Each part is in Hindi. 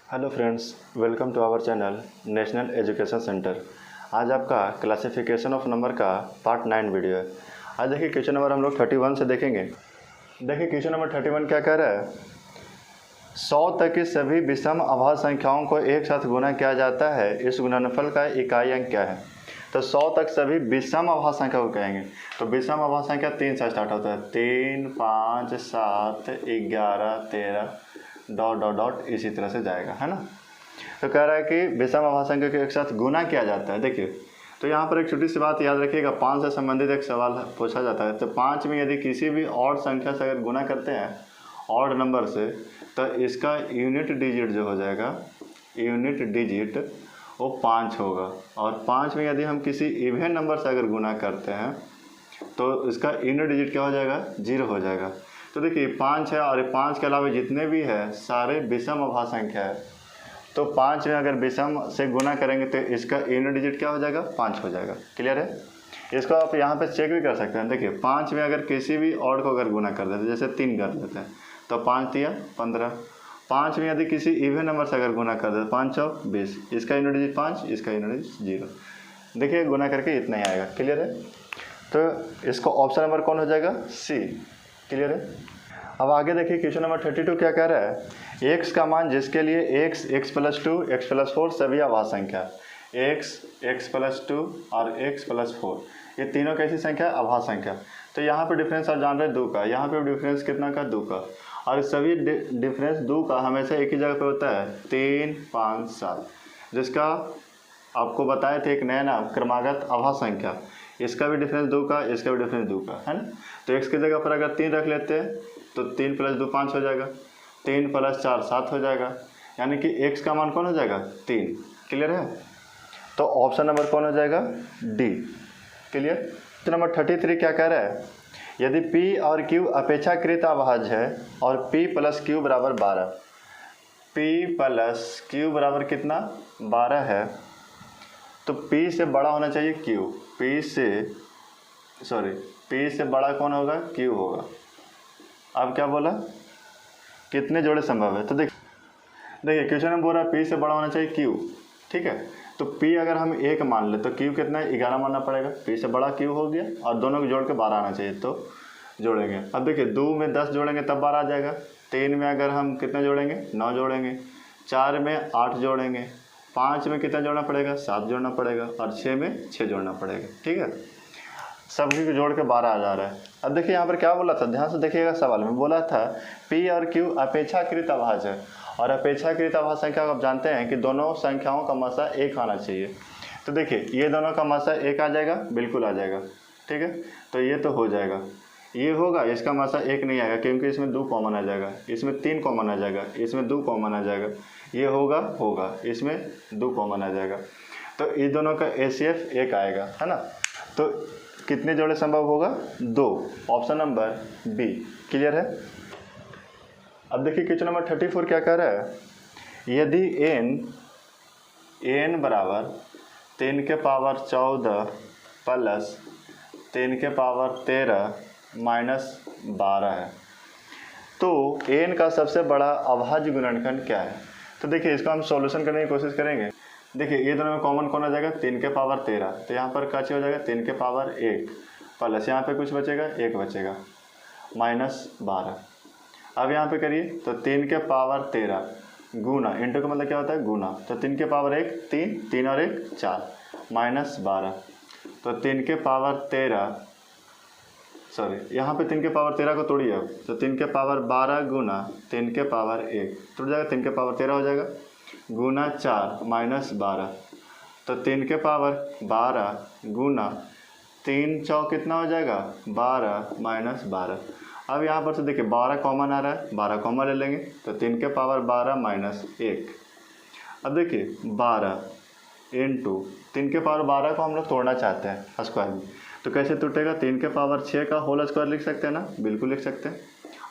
Hello friends, welcome to our channel national education centre. आज आपका क्लासिफिकेशन ऑफ नंबर का पार्ट 9 वीडियो है। आज देखिए क्वेश्चन नंबर हम लोग 31 से देखेंगे। देखिए क्वेश्चन नंबर 31 क्या कह रहा है। 100 तक की सभी विषम अभाज्य संख्याओं को एक साथ गुना किया जाता है, इस गुणनफल का इकाई अंक क्या है। तो 100 तक सभी विषम अभाज्य संख्या को कहेंगे। तो विषम अभाज्य संख्या 3 से स्टार्ट होता है, 3, 5, 7, 11, 13 डॉट डॉट डॉट इसी तरह से जाएगा, है ना। तो कह रहा है कि विषम अभाज्य संख्या को एक साथ गुना किया जाता है। देखिए तो यहाँ पर एक छोटी सी बात याद रखिएगा, 5 से संबंधित एक सवाल पूछा जाता है। तो 5 में यदि किसी भी ऑड संख्या से अगर गुना करते हैं ऑड नंबर से, तो इसका यूनिट डिजिट जो हो जाएगा, यूनिट डिजिट वो 5 होगा। और 5 में यदि हम किसी इवन नंबर से अगर गुना करते हैं तो इसका यूनिट डिजिट क्या हो जाएगा, 0 हो जाएगा। तो देखिए 5 है और 5 के अलावा जितने भी है सारे विषम अभाज्य संख्या है। तो 5 में अगर विषम से गुना करेंगे तो इसका यूनिट डिजिट क्या हो जाएगा, 5 हो जाएगा। क्लियर है। इसको आप यहाँ पे चेक भी कर सकते हैं। देखिए 5 में अगर किसी भी ऑड को अगर गुना कर देते हैं, जैसे 3 कर देते हैं तो 5 दिया 15। 5 में यदि किसी इवन नंबर से अगर गुना कर देते 5 चौक 20, इसका यूनिट डिजिट 5, इसका यूनिट डिजिट 0। देखिए गुना करके इतना ही आएगा। क्लियर है। तो इसको ऑप्शन नंबर कौन हो जाएगा, सी। क्लियर है। अब आगे देखिए क्वेश्चन नंबर 32 क्या कह रहा है। x का मान जिसके लिए x, x + 2, x + 4 सभी अभाज्य संख्या, x, x + 2 और x + 4 ये तीनों कैसी संख्या, अभाज्य संख्या। तो यहाँ पे डिफरेंस आप जान रहे हैं 2 का, यहाँ पे डिफरेंस कितना का, 2 का। और सभी डिफरेंस 2 का हमेशा एक ही जगह पे होता है, 3, 5, 7, जिसका आपको बताए थे एक नया नाम क्रमागत अभाज्य संख्या। इसका भी डिफरेंस 2 का, इसका भी डिफरेंस 2 का, है ना। तो x की जगह पर अगर 3 रख लेते हैं तो 3 + 2 5 हो जाएगा, 3 + 4 7 हो जाएगा, यानी कि x का मान कौन हो जाएगा, 3। क्लियर है। तो ऑप्शन नंबर कौन हो जाएगा, डी। क्लियर। नंबर 33 क्या कह रहा है। यदि p और q अपेक्षाकृत अभाज्य है और p + q बराबर 12, p + q बराबर कितना, 12 है, तो p से बड़ा होना चाहिए q। p से बड़ा कौन होगा, q होगा। अब क्या बोला, कितने जोड़े संभव है। तो देखिए क्वेश्चन में बोल रहा है p से बड़ा होना चाहिए q, ठीक है। तो p अगर हम 1 मान ले तो q कितना है, 11 मानना पड़ेगा। p से बड़ा q हो गया और दोनों को जोड़ के 12 आना चाहिए, तो जोड़ेंगे। अब देखिए 2 में 10 जोड़ेंगे तब 12 आ जाएगा। 3 में अगर हम कितना जोड़ेंगे, 9 जोड़ेंगे। 4 में 8 जोड़ेंगे। 5 में कितना जोड़ना पड़ेगा, 7 जोड़ना पड़ेगा। और 6 में 6 जोड़ना पड़ेगा, ठीक है। सभी को जोड़ के 12 आ जा रहा है। अब देखिए यहाँ पर क्या बोला था, ध्यान से देखिएगा, सवाल में बोला था p और q अपेक्षाकृत अभाज्य है। और अपेक्षाकृत अभाज्य संख्या को आप जानते हैं कि दोनों संख्याओं का मसा 1 आना चाहिए। तो देखिए ये दोनों का मसा 1 आ जाएगा, बिल्कुल आ जाएगा, ठीक है। तो ये तो हो जाएगा, ये होगा, इसका मसा 1 नहीं आएगा क्योंकि इसमें 2 कॉमन आ जाएगा, इसमें 3 कॉमन आ जाएगा, इसमें 2 कॉमन आ जाएगा, ये होगा, इसमें 2 कॉमन आ जाएगा। तो इन दोनों का HCF 1 आएगा, है ना। तो कितने जोड़े संभव होगा, 2। Option number B. क्लियर है। अब देखिए क्वेश्चन नंबर 34 क्या कह रहा है। यदि n बराबर 3 के पावर 14 प्लस 3 के पावर 13 माइनस 12 है, तो n का सबसे बड़ा अभाज्य गुणनखंड क्या है। तो देखिए इसको हम सॉल्यूशन करने की कोशिश करेंगे। देखिए ये दोनों में कॉमन कौन आ जाएगा, 3 के पावर 13, तो यहाँ पर क्या हो जाएगा, 3 के पावर 1 प्लस यहाँ पे कुछ बचेगा, 1 बचेगा, माइनस 12। अब यहाँ पे करिए तो 3 के पावर 13 गुना, इंटू का मतलब क्या होता है, गुना। तो 3 के पावर 1 3, 3 और 1 4, माइनस 12। तो 3 के पावर 13, यहाँ पे 3 के पावर 13 को तोड़िए अब, तो 3 के पावर 12 गुना 3 के पावर 1 टूट जाएगा, 3 के पावर 13 हो जाएगा, गुना 4 माइनस 12। तो 3 के पावर 12 गुना 3 चौक कितना हो जाएगा, 12 माइनस 12। अब यहाँ पर से देखिए 12 कॉमन आ रहा है, 12 कॉमन ले लेंगे, तो 3 के पावर 12 माइनस 1। अब देखिए 12 इंटू 3 के पावर 12 को हम लोग तोड़ना चाहते हैं स्क्वायर में, तो कैसे टूटेगा, 3 के पावर 6 का होल स्क्वायर लिख सकते हैं ना, बिल्कुल लिख सकते हैं।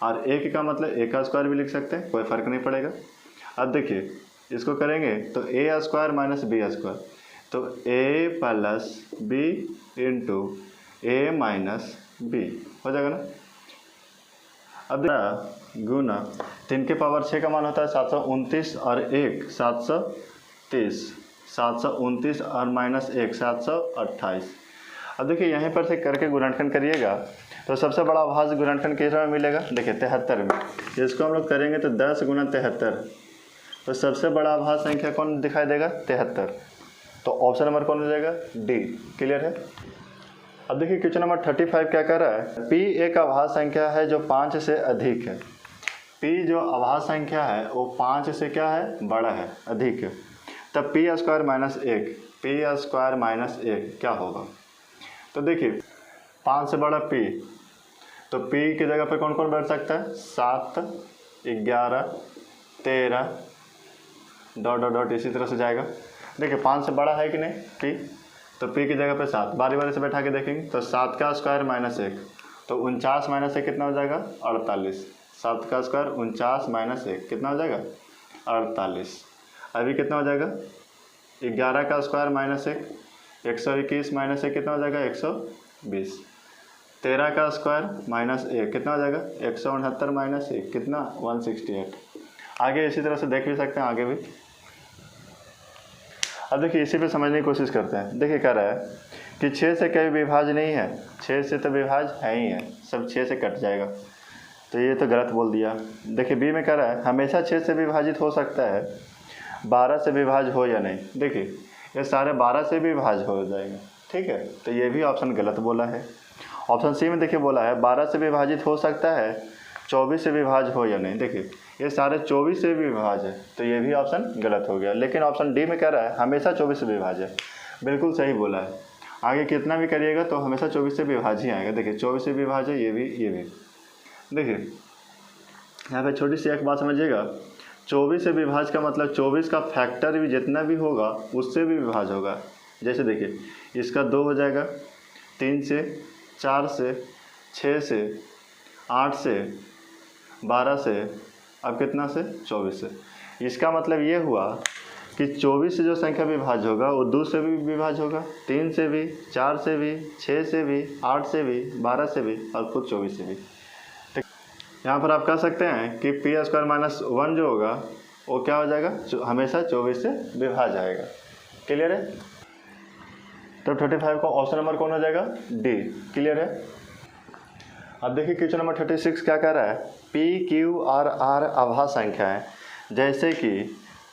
और 1 का मतलब 1 का स्क्वायर भी लिख सकते हैं, कोई फर्क नहीं पड़ेगा। अब देखिए इसको करेंगे तो a square minus B square, तो a + b into a minus B हो जाएगा ना। अब गुना 3 के पावर 6 का मान होता है 729 और 1 730, 729 और -1 728। अब देखिए यहीं पर से करके गुणनखंड करिएगा तो सबसे बड़ा अभाज्य गुणनखंड किस में मिलेगा, देखिए 73 में। इसको हम लोग करेंगे तो 10 गुना 73, तो सबसे बड़ा अभाज्य संख्या कौन दिखाई देगा, 73। तो ऑप्शन नंबर कौन हो जाएगा, डी। क्लियर है। अब देखिए क्वेश्चन नंबर 35 क्या कर रहा है, P एक अभाज्य संख्या है जो 5 से अधिक है। P जो अभाज्य संख्या है वो 5 से क्या है, बड़ा है, अधिक है। तब P² -1, P² -1 क्या होगा। तो देखिए 5 से बड़ा P, तो P की जगह पे कौन कौन बैठ सकता है, 7, 11, 13 ... इसी तरह से जाएगा। देखिए 5 से बड़ा है कि नहीं P, तो P की जगह पे 7 बारी बारी से बैठा के देखेंगे तो 7 का स्क्वायर -1, तो 49 - 1 कितना हो जाएगा, 48। 7 का स्क्वायर 49 -1 कितना हो जाएगा, 48। अभी कितना हो जाएगा, 11 का स्क्वायर -1 121 -1 कितना हो जाएगा, 120। 13 का स्क्वायर -1 कितना हो जाएगा, 169 -1 कितना, 168। आगे इसी तरह से देख भी सकते हैं आगे भी। अब देखिए इसी पे समझने की कोशिश करते हैं। देखिए कह रहा है कि 6 से कभी विभाज्य नहीं है, 6 से तो विभाज्य है ही है, सब 6 से कट जाएगा, तो ये तो गलत बोल दिया। देखिए बी में कह रहा है हमेशा 6 से विभाजित हो सकता है, 12 से विभाज्य हो या नहीं। देखिए ये सारे 12 से भी विभाज्य हो जाएंगे, ठीक है, तो ये भी ऑप्शन गलत बोला है। ऑप्शन सी में देखिए बोला है 12 से विभाजित हो सकता है, 24 से विभाज्य हो या नहीं। देखिए ये सारे 24 से भी विभाज्य है, तो ये भी ऑप्शन गलत हो गया। लेकिन ऑप्शन डी में कह रहा है हमेशा 24 से विभाज्य है, बिल्कुल सही बोला है। आगे कितना भी करिएगा तो हमेशा 24 से विभाज्य ही आएगा। देखिए 24 से विभाज्य है, ये भी। देखिए यहाँ पे छोटी सी एक बात समझिएगा, 24 से विभाज्य का मतलब 24 का फैक्टर भी जितना भी होगा उससे भी विभाज्य होगा। जैसे देखिए इसका 2 हो जाएगा, 3 से, 4 से, 6 से, 8 से, 12 से, अब कितना से, 24 से। इसका मतलब ये हुआ कि 24 से जो संख्या विभाज्य होगा वो 2 से भी विभाज्य होगा, 3 से भी, 4 से भी, 6 से भी, 8 से भी, 12 से भी और खुद 24 से भी। यहाँ पर आप कह सकते हैं कि P² -1 जो होगा वो क्या हो जाएगा, हमेशा 24 से विभाज्य आएगा। क्लियर है। तो 35 का ऑप्शन नंबर कौन हो जाएगा, डी। क्लियर है। अब देखिए क्वेश्चन नंबर 36 क्या कह रहा है, P, Q और R अभाज्य संख्या है, जैसे कि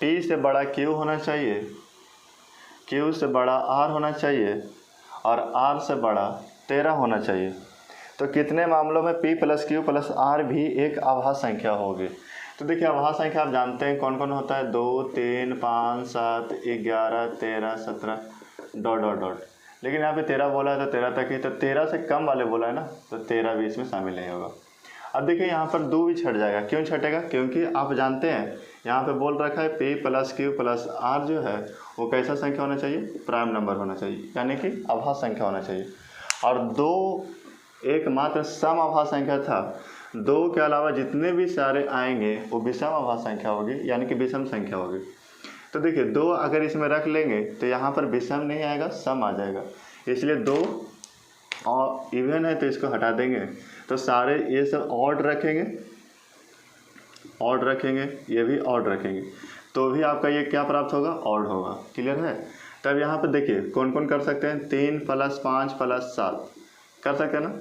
P से बड़ा Q होना चाहिए, Q से बड़ा R होना चाहिए और R से बड़ा 13 होना चाहिए। तो कितने मामलों में P + Q + R भी एक अभाज्य संख्या होगी। तो देखिए अभाज्य संख्या आप जानते हैं कौन कौन होता है, 2, 3, 5, 7, 11, 13, 17 ... लेकिन यहाँ पे 13 बोला है तो 13 तक ही, तो 13 से कम वाले बोला है ना, तो 13 भी इसमें शामिल नहीं होगा। अब देखिए यहाँ पर 2 भी छट जाएगा, क्यों छटेगा, क्योंकि आप जानते हैं यहाँ पे बोल रखा है P + Q + R जो है वो कैसा संख्या होना चाहिए, प्राइम नंबर होना चाहिए, यानी कि अभाज्य संख्या होना चाहिए। और 2 एकमात्र सम अभाज्य संख्या था, 2 के अलावा जितने भी सारे आएंगे वो विषम अभाज्य संख्या होगी, यानी कि विषम संख्या होगी। तो देखिए 2 अगर इसमें रख लेंगे तो यहाँ पर विषम नहीं आएगा, सम आ जाएगा, इसलिए 2 और इवन है तो इसको हटा देंगे, तो सारे ये सब ऑड रखेंगे, ये भी ऑड रखेंगे, तो भी आपका ये क्या प्राप्त होगा, ऑड होगा। क्लियर है। तब यहाँ पर देखिए कौन कौन कर सकते हैं, 3 + 5 + 7 कर सकते हैं ना।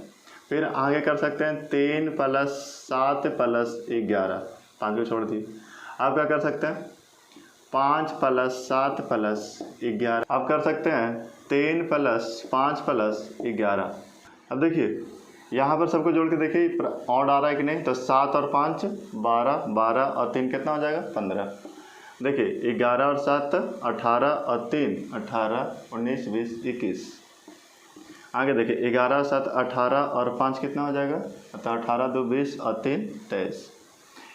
फिर आगे कर सकते हैं 3 + 7 + 11, 5 को छोड़ दिए। आप क्या कर सकते हैं, 5 + 7 + 11। आप कर सकते हैं 3 + 5 + 11। अब देखिए यहाँ पर सबको जोड़ के देखिए ऑड आ रहा है कि नहीं, तो 7 और 5 12, 12 और 3 कितना हो जाएगा, 15। देखिए 11 और 7 18 और 3 18, 19, 20, 21। आगे देखिए 11 और 7 18 और 5 कितना हो जाएगा, तो 18, 2, 20 और 3 23।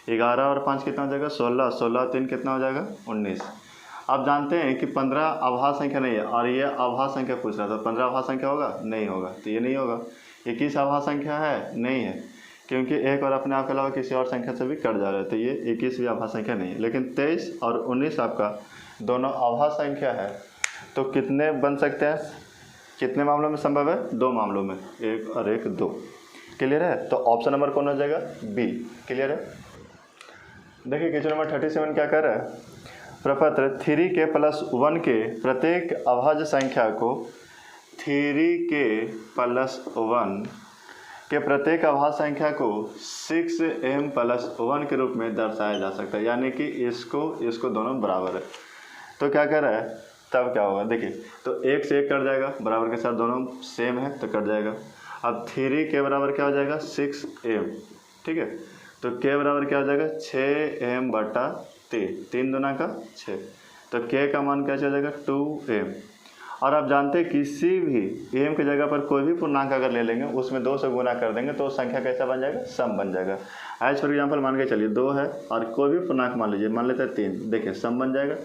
11 और 5 कितना हो जाएगा, 16, 16 और 3 कितना हो जाएगा, 19। आप जानते हैं कि 15 अभाज्य संख्या नहीं है और ये अभाज्य संख्या पूछ रहा था, 15 अभाज्य संख्या होगा, नहीं होगा, तो ये नहीं होगा। 21 अभाज्य संख्या है, नहीं है, क्योंकि एक और अपने आप के अलावा किसी और संख्या से भी कट जा रहा है, तो ये 21 भी अभाज्य संख्या नहीं है। लेकिन 23 और 19 आपका दोनों अभाज्य संख्या है, तो कितने बन सकते हैं, कितने मामलों में संभव है, 2 मामलों में, 1 और 1, 2। क्लियर है। तो ऑप्शन नंबर कौन हो जाएगा, बी। क्लियर है। देखिए क्वेश्चन नंबर 37 क्या कर रहा है, प्रपत्र 3 के प्लस 1 के प्रत्येक अभाज्य संख्या को 3 के प्लस 1 के प्रत्येक अभाज्य संख्या को 6m प्लस 1 के रूप में दर्शाया जा सकता है, यानी कि इसको दोनों बराबर है। तो क्या कर रहा है, तब क्या होगा, देखिए तो 1 से 1 कट जाएगा, बराबर के साथ दोनों सेम है तो कट जाएगा। अब 3 के बराबर क्या हो जाएगा, 6m, ठीक है। तो k बराबर क्या हो जाएगा, 6m बटा 3 दूना का 6, तो k का मान क्या चल जाएगा, 2m। और आप जानते हैं किसी भी m की जगह पर कोई भी पूर्णांक अगर ले लेंगे उसमें 2 से गुना कर देंगे तो संख्या कैसा बन जाएगा, सम बन जाएगा। एज फॉर एग्जाम्पल मान के चलिए 2 है और कोई भी पूर्णांक मान लीजिए, मान लेते हैं 3, देखिए सम बन जाएगा।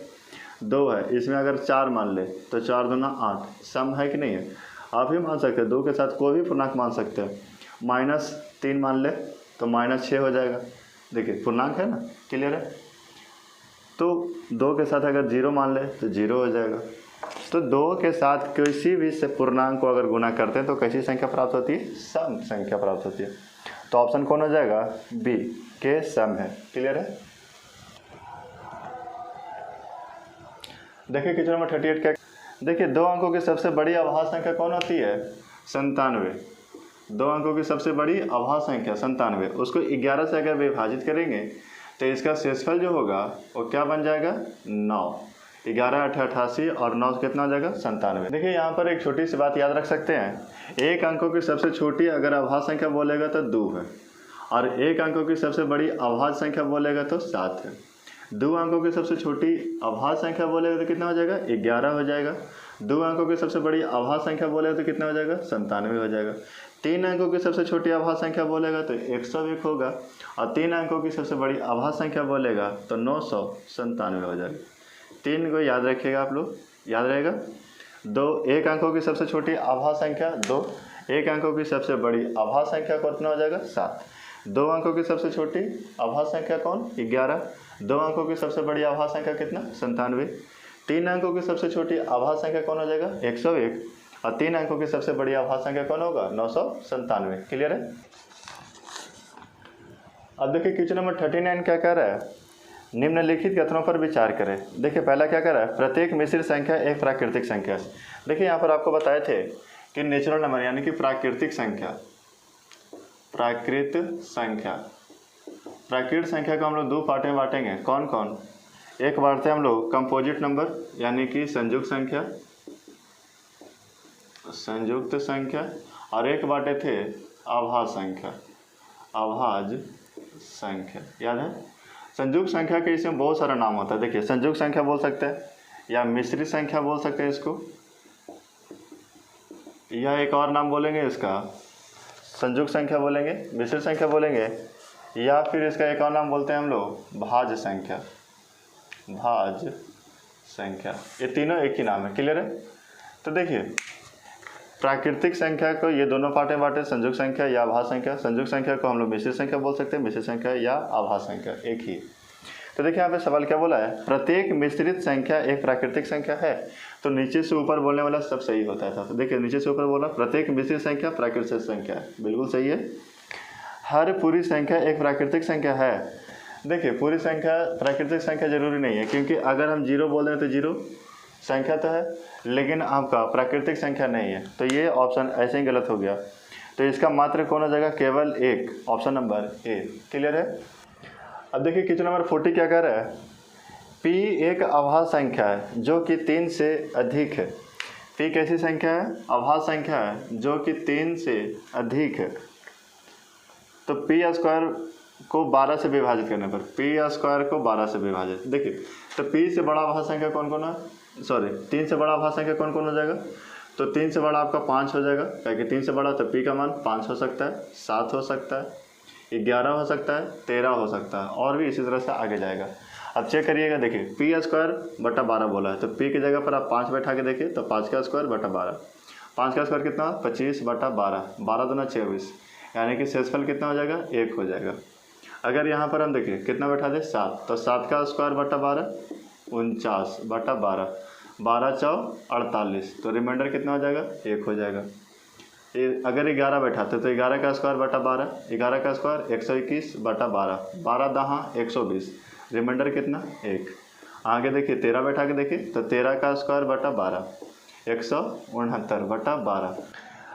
2 है, इसमें अगर 4 मान ले तो 4 दूना 8, सम है कि नहीं है। आप ही मान सकते हैं, 2 के साथ कोई भी पूर्णांक मान सकते हैं। -3 मान ले तो -6 हो जाएगा, देखिए पूर्णांक है ना, क्लियर है। तो 2 के साथ अगर 0 मान ले तो 0 हो जाएगा। तो 2 के साथ किसी भी से पूर्णांक को अगर गुना करते हैं तो कैसी संख्या प्राप्त होती है, सम संख्या प्राप्त होती है। तो ऑप्शन कौन हो जाएगा, बी, के सम है। क्लियर है। देखिए क्वेश्चन नंबर 38 क्या, देखिए 2 अंकों की सबसे बड़ी अभाज्य संख्या कौन होती है, 97। 2 अंकों की सबसे बड़ी अभाज्य संख्या 97, उसको 11 से अगर विभाजित करेंगे तो इसका शेषफल जो होगा वो क्या बन जाएगा, 9। 11 8 88 और 9 कितना हो जाएगा, 97। देखिए यहाँ पर एक छोटी सी बात याद रख सकते हैं, एक अंकों की सबसे छोटी अगर अभाज्य संख्या बोलेगा तो 2 है, और एक अंकों की सबसे बड़ी अभाज्य संख्या बोलेगा तो 7 है। 2 अंकों की सबसे छोटी अभाज्य संख्या बोलेगा तो कितना हो जाएगा, 11 हो जाएगा। 2 अंकों की सबसे बड़ी अभाज्य संख्या बोलेगा तो कितना हो जाएगा, 97 हो जाएगा। 3 अंकों की सबसे छोटी अभाज्य संख्या बोलेगा तो 101 होगा, और 3 अंकों की सबसे बड़ी अभाज्य संख्या बोलेगा तो 997 हो जाएगा। 3 को याद रखिएगा आप लोग, याद रहेगा। 2 एक अंकों की सबसे छोटी अभाज्य संख्या 2, एक अंकों की सबसे बड़ी अभाज्य संख्या कितना हो जाएगा, 7। 2 अंकों की सबसे छोटी अभाज्य संख्या कौन, 11। 2 अंकों की सबसे बड़ी अभाज्य संख्या कितना, 97। 3 अंकों की सबसे छोटी अभाज्य संख्या कौन हो जाएगा, 101, और 3 अंकों की सबसे बड़ी अभाज्य संख्या कौन होगा, 997। क्लियर है। अब देखिए क्वेश्चन नंबर 39 क्या कह रहा है, निम्नलिखित कथनों पर विचार करें। देखिए पहला क्या कह रहा है, प्रत्येक मिश्रित संख्या एक प्राकृतिक संख्या है। देखिए यहाँ पर आपको बताए थे कि नेचुरल नंबर यानी कि प्राकृतिक संख्या, प्राकृत संख्या को हम लोग 2 पार्ट में बांटेंगे। कौन कौन, एक बांटते हैं हम लोग कंपोजिट नंबर यानी कि संयुक्त संख्या, और एक बांटे थे अभाज्य संख्या। याद है, संयुक्त संख्या के इसमें बहुत सारा नाम होता है। देखिए संयुक्त संख्या बोल सकते हैं, या मिश्रित संख्या बोल सकते हैं इसको, या एक और नाम बोलेंगे इसका संयुक्त संख्या बोलेंगे, मिश्रित संख्या बोलेंगे, या फिर इसका एक और नाम बोलते हैं हम लोग भाज्य संख्या। ये तीनों एक ही नाम है। क्लियर है। तो देखिए प्राकृतिक संख्या को ये दोनों पार्ट में बांटे, संयुक्त संख्या या आभाज्य संख्या। संयुक्त संख्या को हम लोग मिश्रित संख्या बोल सकते हैं, मिश्रित संख्या या आभाज्य संख्या एक ही। तो देखिए यहाँ पे सवाल क्या बोला है, प्रत्येक मिश्रित संख्या एक प्राकृतिक संख्या है। तो नीचे से ऊपर बोलने वाला सब सही होता है। तो देखिए नीचे से ऊपर बोला प्रत्येक मिश्रित संख्या प्राकृतिक संख्या है, बिल्कुल सही है। हर पूरी संख्या एक प्राकृतिक संख्या है। देखिए पूरी संख्या प्राकृतिक संख्या जरूरी नहीं है, क्योंकि अगर हम 0 बोल रहे हैं तो 0 संख्या तो है, लेकिन आपका प्राकृतिक संख्या नहीं है। तो ये ऑप्शन ऐसे ही गलत हो गया। तो इसका मात्र कौन हो जाएगा, केवल एक, ऑप्शन नंबर ए। क्लियर है। अब देखिए क्वेश्चन नंबर 40 क्या कह रहा है, P एक अभाज्य संख्या है जो कि 3 से अधिक है। P कैसी संख्या है, अभाज्य संख्या है जो कि 3 से अधिक है। तो P स्क्वायर को 12 से विभाजित करने पर, P स्क्वायर को 12 से विभाजित, देखिए तो P से बड़ा अभाज्य संख्या कौन कौन है, 3 से बड़ा अभाज्य संख्या कौन कौन हो जाएगा। तो 3 से बड़ा आपका 5 हो जाएगा, क्योंकि 3 से बड़ा तो P का मान 5 हो सकता है, 7 हो सकता है, 11 हो सकता है, 13 हो सकता है, और भी इसी तरह से आगे जाएगा। अब चेक करिएगा, देखिए P स्क्वायर बटा 12 बोला है, तो P की जगह पर आप 5 बैठा के देखिए, तो 5 का स्क्वायर बटा 12, 5 का स्क्वायर कितना, 25 बटा 12, 12 दूना 24, यानी कि शेषफल कितना हो जाएगा, 1 हो जाएगा। अगर यहाँ पर हम देखिए कितना बैठा दे, 7, तो 7 का स्क्वायर बटा 12, 49 बटा 12, 12 चौ 48, तो रिमाइंडर कितना हो जाएगा, 1 हो जाएगा। अगर 11 बैठाते तो 11 का स्क्वायर बटा 12, 11 का स्क्वायर 121 बटा 12, 12 दहाँ 120, रिमाइंडर कितना 1। आगे देखिए 13 बैठा के देखिए तो 13 का स्क्वायर बटा 12, 169 बटा 12।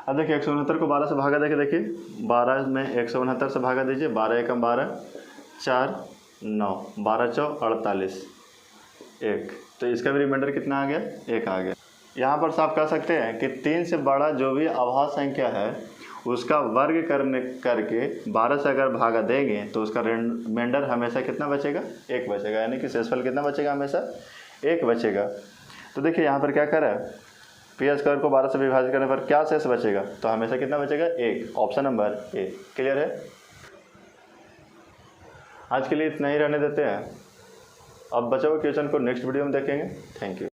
अब देखिए 169 को 12 से भागा देखिए, 12 में 169 से भागा दीजिए, 12 एकम 12, 4 9, 12 चौ 48, 1। तो इसका भी रिमाइंडर कितना आ गया 1 आ गया। यहाँ पर साफ कह सकते हैं कि 3 से बड़ा जो भी अभाज्य संख्या है उसका वर्ग करके 12 से अगर भागा देंगे तो उसका रिमाइंडर हमेशा कितना बचेगा 1 बचेगा, यानी कि शेषफल कितना बचेगा हमेशा 1 बचेगा। तो देखिए यहाँ पर क्या करा है, पी स्क्वायर को 12 से विभाजित करने पर क्या शेष बचेगा, तो हमेशा कितना बचेगा 1, ऑप्शन नंबर ए। क्लियर है। आज के लिए इतना ही रहने देते हैं, अब बचा हुआ क्वेश्चन को नेक्स्ट वीडियो में देखेंगे। Thank you.